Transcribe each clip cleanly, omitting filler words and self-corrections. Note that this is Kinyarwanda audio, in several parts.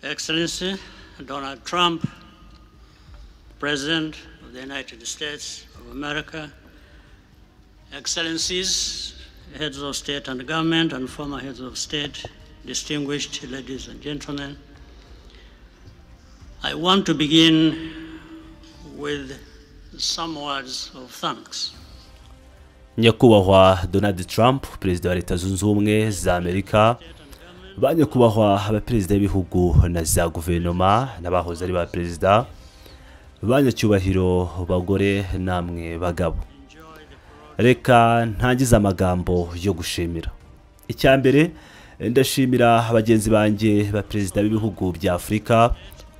Excellency Donald Trump, President of the United States of America, Excellencies, heads of state and government and former heads of state, distinguished ladies and gentlemen, I want to begin with some words of thanks. Nyakubahwa Donald Trump, Perezida wa Leta Zunze Ubumwe za Amerika, banyakubahwa abaperezida b'ibihugu na za guverinoma n'abahoze ari ba perezida, banyacyubahiro bagore namwe bagabo. Reka ntangize amagambo yo gushimira. Icyambere ndashimira abagenzi banjye ba perezida b'ibihugu bya Afrika,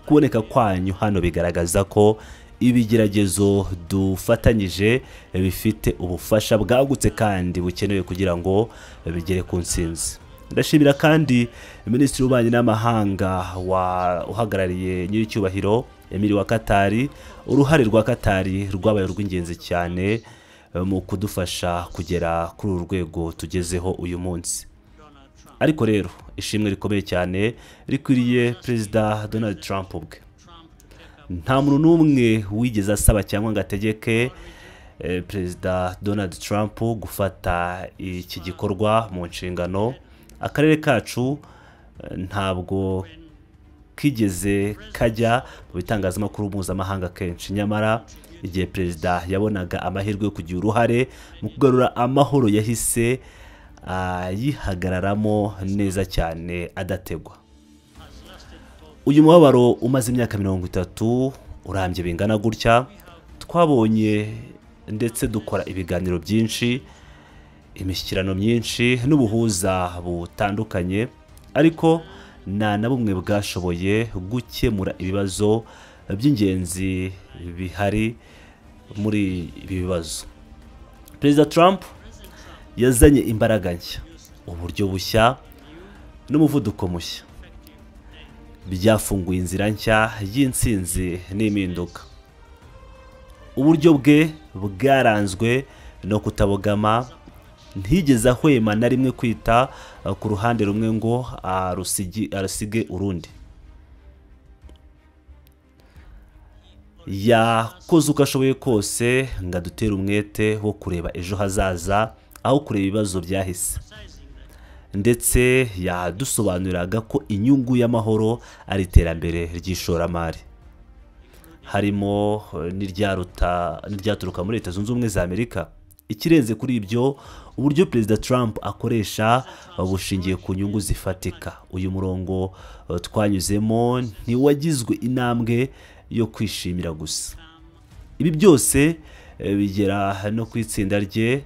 kuboneka kwanyu hano bigaragaza ko ibigeragezo dufatanyije bifite ubufasha bwagutse kandi bukenewe kugira ngo bigere ku ntsinzi. Ndashimira kandi Minisitiri w'Ububanyi n'Amahanga uhagarariye nyiricyubahiro Emiri wa Katari, uruhare rwa Katari rwabaye rw'ingenzi cyane mu kudufasha kugera kuri uru rwego tugezeho uyu munsi. Ariko rero ishimwe rikomeye cyane rikwiriye Perezida Donald Trump ubwe. Nta muntu n'umwe wigeze asaba cyangwa ngo ategeke Perezida Donald Trump gufata iki gikorwa mu nshingano. Akarere kacu ntabwo kigeze kajya mu bitangazamakuru mpuzamahanga kenshi, nyamara igihe perezida yabonaga amahirwe yo kugira uruhare mu kugarura amahoro yahise yihagararamo neza cyane adategwa. Uyu mubabaro umaze imyaka 30 urambye bingana gutya, twabonye ndetse dukora ibiganiro byinshi, imishyikirano myinshi n'ubuhuza butandukanye, ariko nta na bumwe bwashoboye gukemura ibibazo by'ingenzi bihari muri ibi bibazo. Perezida Trump yazanye imbaraga nshya, uburyo bushya n'umuvuduko mushya, byafunguye inzira nshya y'intsinzi n'impinduka. Uburyo bwe bwaranzwe no kutabogama, ntigeze ahwema na rimwe kwita ku ruhande rumwe ngo arusige urundi. Yakoze uko ashoboye kose ngo adutere umwete wo kureba ejo hazaza aho kureba ibibazo byahise, ndetse yadusobanuriraga ko inyungu y'amahoro ari iterambere ry'ishoramari, harimo n'iryaturuka muri Leta Zunze Ubumwe za Amerika. Ikirenze kuri ibyo, uburyo Perezida Trump akoresha bushingiye ku nyungu zifatika. Uyu murongo twanyuzemo ntiwagizwe intambwe yo kwishimira gusa. Ibi byose bigera no kwitsinda rye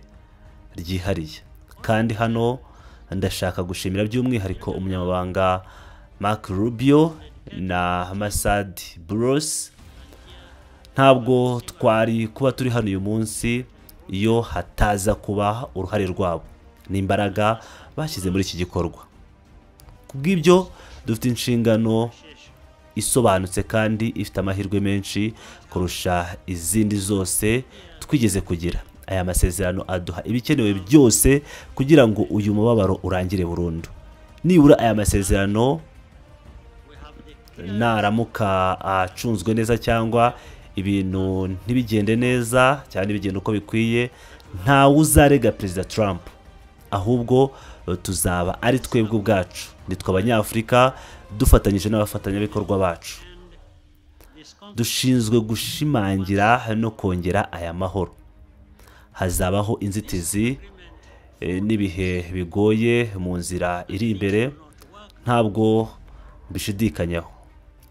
ryihariye, kandi hano ndashaka gushimira by'umwihariko umunyamabanga Mark Rubio na Masad Boulos. Ntabwo twari kuba turi hano uyu munsi iyo hataza kuba uruhare rwabo n'imbaraga bashyize muri iki gikorwa. Kubw'ibyo dufite inshingano isobanutse kandi ifite amahirwe menshi kurusha izindi zose twigeze kugira. Aya masezerano aduha ibikenewe byose kugira ngo uyu mubabaro urangire burundu. Nibura aya masezerano naramuka acunzwe neza cyangwa ibintu ntibigende neza cyane bigenda uko bikwiye, ntawe uzarega Perezida Trump, ahubwo tuzaba ari twebwe ubwacu, nitwe Abanyafurika dufatanyije n'abafatanyabikorwa bacu. Dushinzwe gushimangira no kongera aya mahoro. Hazabaho inzitizi n'ibihe bigoye mu nzira iri imbere, ntabwo bishidikanyaho,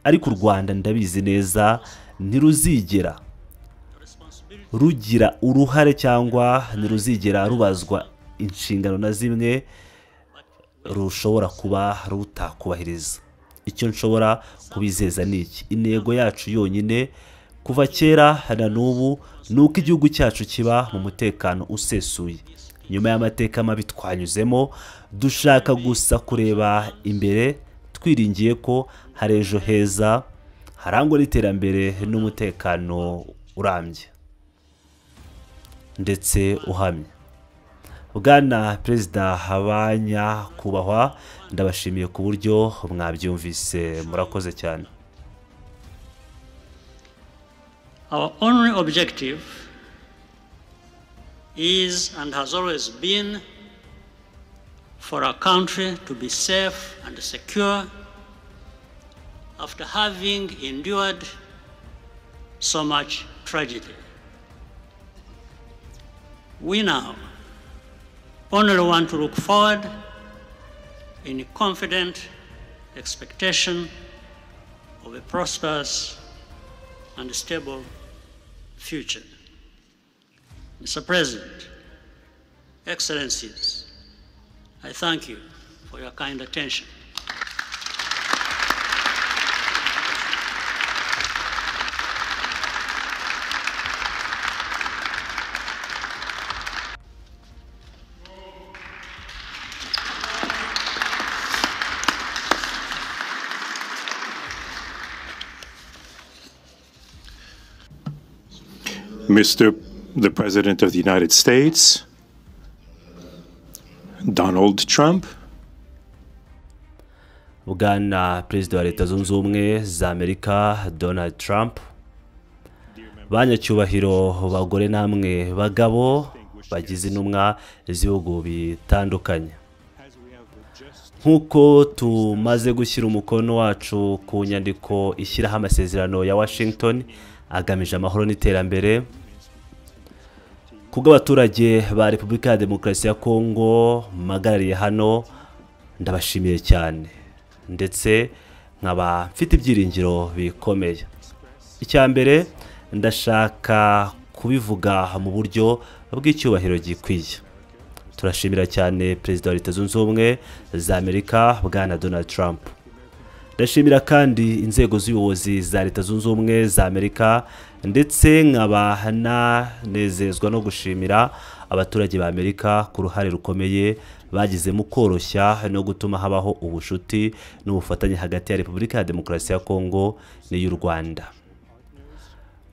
ariko u Rwanda ndabizi neza ntiruzigera rugira uruhare cyangwa ntiruzigera rubazwa inshingano na zimwe rushobora kuba rutakubahiriza. Icyo nshobora kubizeza ni iki: intego yacu yonyine kuva kera na n'ubu ni uko igihugu cyacu kiba mu mutekano usesuye. Nyuma y'amateka mabi twanyuzemo, dushaka gusa kureba imbere, twiringiye ko hari ejo heza harangwa n'iterambere n'umutekano urambye ndetse uhamye. Bwana Perezida Habanyakubahwa, ndabashimiye ku buryo mwabyumvise, murakoze cyane. Our only objective is and has always been for our country to be safe and secure after having endured so much tragedy. We now only want to look forward in confident expectation of a prosperous and stable future. Mr. President, Excellencies, I thank you for your kind attention. Mr. the President of the United States, Donald Trump. Bwana Perezida wa Leta Zunze Ubumwe za Amerika Donald Trump, banyacyubahiro bagore namwe bagabo bagize intumwa z'ibihugu bitandukanye, nk'uko tumaze gushyira umukono wacu ku nyandiko ishyiraho amasezerano ya Washington agamije amahoro n'iterambere kubw'abaturage ba Repubulika ya Demokarasi ya Kongo magarariye hano, ndabashimiye cyane ndetse nkaba mfite ibyiringiro bikomeye. Icya mbere ndashaka kubivuga mu buryo bw'icyubahiro gikwiye. Turashimira cyane Perezida wa Leta Zunze Ubumwe za Amerika Bwana Donald Trump. Ndashimira kandi inzego z'ubuyobozi za Leta Zunze Ubumwe za Amerika ndetse nkaba nanezezwa no gushimira abaturage ba Amerika ku ruhare rukomeye bagize mu koroshya no gutuma habaho ubushuti n'ubufatanye hagati ya Repubulika ya Demokarasi ya Kongo n'iy'u Rwanda.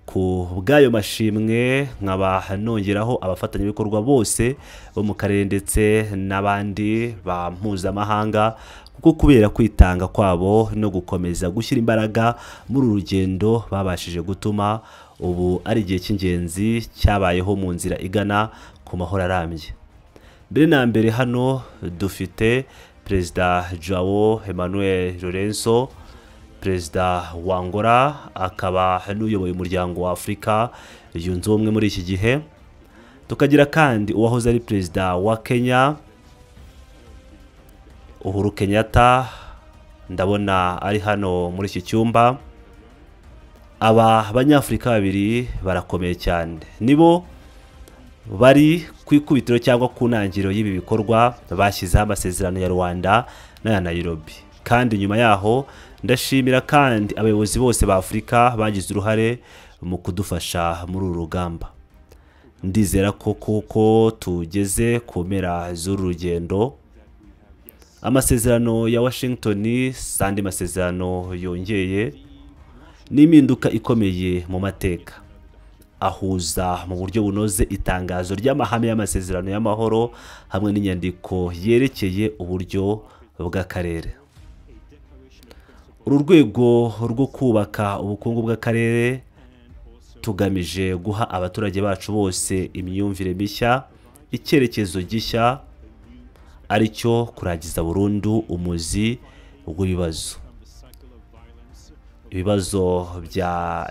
Ku bw'ayo mashimwe nkaba nongeraho abafatanyabikorwa bose bo mu karere ndetse n'abandi ba mpuzamahanga kuko kubera kwitanga kwabo no gukomeza gushyira imbaraga muri urugendo babashije gutuma ubu ari igihe cy'ingenzi cyabayeho mu nzira igana ku mahoro arambye. Mbere na mbere hano dufite Perezida Joao Emmanuel Lourenço, Perezida wa Angola, akaba n'uyoboye umuryango wa Afurika yunze ubumwe muri iki gihe. Tukagira kandi uwahoze ari Perezida wa Kenya Uhuru Kenyatta, ndabona ari hano muri iki cyumba. Aba banyafurika babiri barakomeye cyane, nibo bari ku ikubitiro cyangwa ku ntangiriro y'ibi bikorwa bashyizeho amasezerano ya Rwanda n'aya Nairobi. Kandi nyuma yaho ndashimira kandi abayobozi bose ba Afurika bagize uruhare mu kudufasha muri uru rugamba. Ndizera ko kuko tugeze ku mpera z'uru rugendo, amasezerano ya Washington sandi masezerano yongeye n'impinduka ikomeye mu mateka, ahuza mu buryo bunoze itangazo ry'amahame y'amasezerano y'amahoro hamwe n'inyandiko yerekeye uburyo bw'akarere. Uru rwego rwo kubaka ubukungu bw'akarere tugamije guha abaturage bacu bose imyumvire mishya, icyerekezo gishya, aricyo kuragiza burundu umuzi w'ibibazo. Ibibazo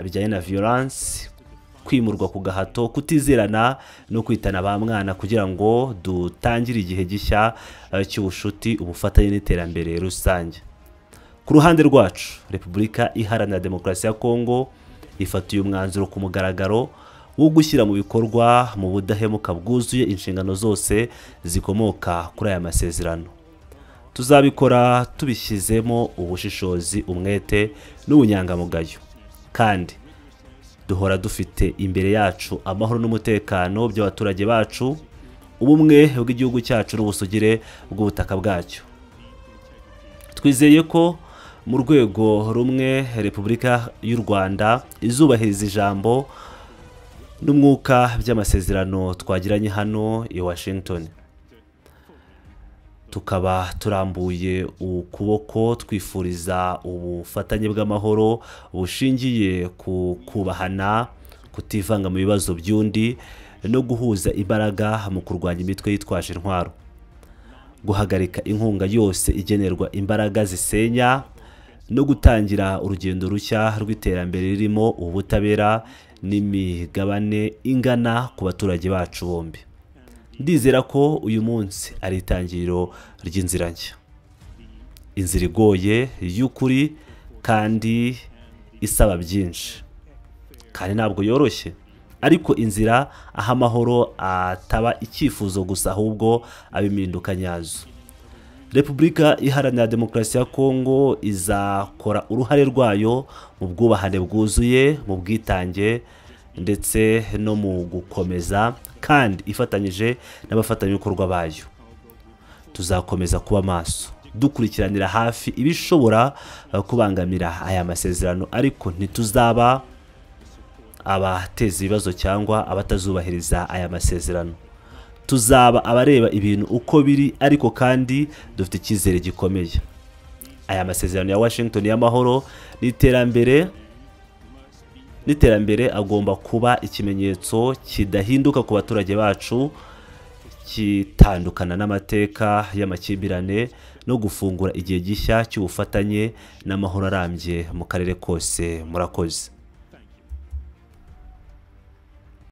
bijyanye na violence, kwimurwa ku gahato, kutizerana no kwitana ba mwana kugira ngo dutangire igihe gishya cy'ubushuti, ubufatanye n'iterambere rusange. Ku ruhande rwacu, Repubulika Iharanira Demokarasi ya Kongo ifatiye umwanzuro ku mugaragaro wo gushyira mu bikorwa mu budahemuka bwuzuye inshingano zose zikomoka kuri aya masezerano. Tuzabikora tubishyizemo ubushishozi, umwete n'ubunyangamugayo, kandi duhora dufite imbere yacu amahoro n'umutekano by'abaturage bacu, ubumwe bw'igihugu cyacu n'ubusugire bw'ubutaka bwacyo. Twizeye ko mu rwego rumwe Repubulika y'u Rwanda izubahiriza ijambo n'umwuka by'amasezerano twagiranye hano i Washington. tukaba turambuye ukuboko twifuriza ubufatanye bw'amahoro bushingiye ku kubahana, kutivanga mu bibazo by'undi no guhuza imbaraga mu kurwanya imitwe yitwaje intwaro, guhagarika inkunga yose igenerwa imbaraga zisenya no gutangira urugendo rushya rw'iterambere ririmo ubutabera n'imigabane ingana ku baturage bacu bombi. Ndizera ko uyu munsi ari itangiriro ry'inzira nshya, inzira igoye y'ukuri kandi isaba byinshi, kandi ntabwo yoroshye, ariko inzira aho amahoro ataba icyifuzo gusa ahubwo abiminduka nyazo. Repubulika Iharanira Demokarasi ya Kongo izakora uruhare rwayo mu bwubahane bwuzuye, mu bwitange ndetse no mu gukomeza, kandi ifatanyije n'abafatanyabikorwa bayo. Tuzakomeza kuba maso, dukurikiranira hafi ibishobora kubangamira aya masezerano, ariko ntituzaba abateza ibibazo cyangwa abatazubahiriza aya masezerano. Tuzaba abareba ibintu uko biri, ariko kandi dufite icyizere gikomeye. Aya masezerano ya Washington y'amahoro n'iterambere agomba kuba ikimenyetso kidahinduka ku baturage bacu, kitandukana n'amateka y'amakimbirane no gufungura igihe gishya cy'ubufatanye n'amahoro arambye mu karere kose. Murakoze.